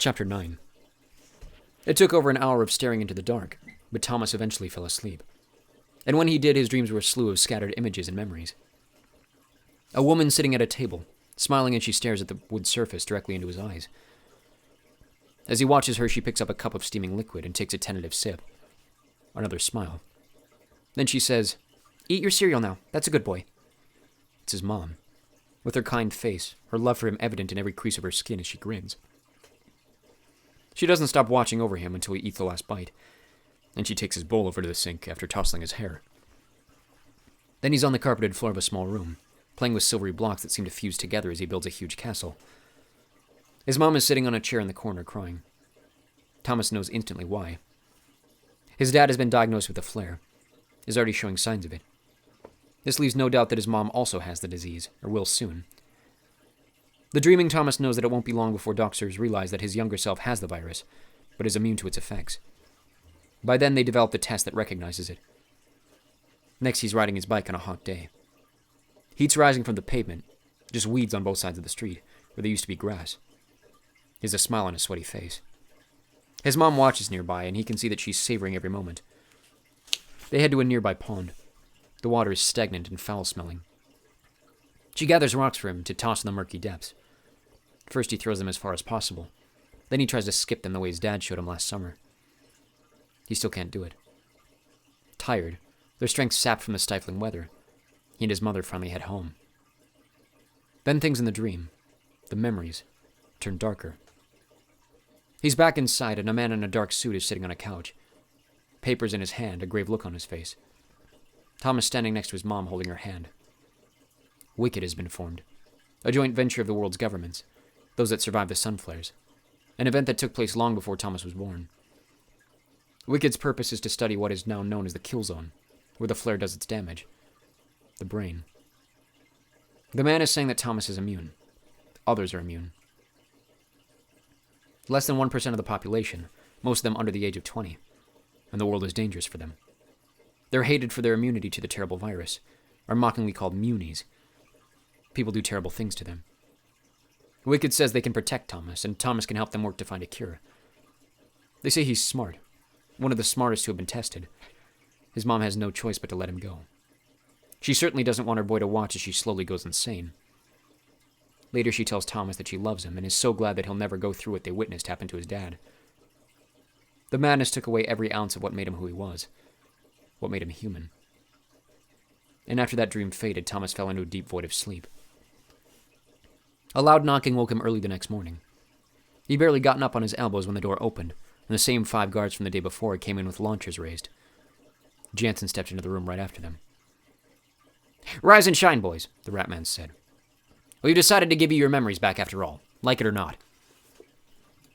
Chapter 9. It took over an hour of staring into the dark, but Thomas eventually fell asleep. And when he did, his dreams were a slew of scattered images and memories. A woman sitting at a table, smiling as she stares at the wood surface directly into his eyes. As he watches her, she picks up a cup of steaming liquid and takes a tentative sip. Another smile. Then she says, "Eat your cereal now. That's a good boy." It's his mom, with her kind face, her love for him evident in every crease of her skin as she grins. She doesn't stop watching over him until he eats the last bite, and she takes his bowl over to the sink after tousling his hair. Then he's on the carpeted floor of a small room, playing with silvery blocks that seem to fuse together as he builds a huge castle. His mom is sitting on a chair in the corner crying. Thomas knows instantly why. His dad has been diagnosed with a flare, is already showing signs of it. This leaves no doubt that his mom also has the disease, or will soon. The dreaming Thomas knows that it won't be long before doctors realize that his younger self has the virus, but is immune to its effects. By then, they develop the test that recognizes it. Next, he's riding his bike on a hot day. Heat's rising from the pavement, just weeds on both sides of the street, where there used to be grass. He has a smile on his sweaty face. His mom watches nearby, and he can see that she's savoring every moment. They head to a nearby pond. The water is stagnant and foul-smelling. She gathers rocks for him to toss in the murky depths. First, he throws them as far as possible. Then he tries to skip them the way his dad showed him last summer. He still can't do it. Tired, their strength sapped from the stifling weather, he and his mother finally head home. Then things in the dream, the memories, turn darker. He's back inside, and a man in a dark suit is sitting on a couch. Papers in his hand, a grave look on his face. Thomas standing next to his mom holding her hand. Wicked has been formed, a joint venture of the world's governments, those that survived the sun flares, an event that took place long before Thomas was born. Wicked's purpose is to study what is now known as the kill zone, where the flare does its damage. The brain. The man is saying that Thomas is immune. Others are immune. Less than 1% of the population, most of them under the age of 20, and the world is dangerous for them. They're hated for their immunity to the terrible virus, are mockingly called munies. People do terrible things to them. Wicked says they can protect Thomas, and Thomas can help them work to find a cure. They say he's smart, one of the smartest who have been tested. His mom has no choice but to let him go. She certainly doesn't want her boy to watch as she slowly goes insane. Later, she tells Thomas that she loves him and is so glad that he'll never go through what they witnessed happen to his dad. The madness took away every ounce of what made him who he was, what made him human. And after that dream faded, Thomas fell into a deep void of sleep. A loud knocking woke him early the next morning. He'd barely gotten up on his elbows when the door opened, and the same 5 guards from the day before came in with launchers raised. Jansen stepped into the room right after them. "Rise and shine, boys," the Rat Man said. "We've decided to give you your memories back after all, like it or not.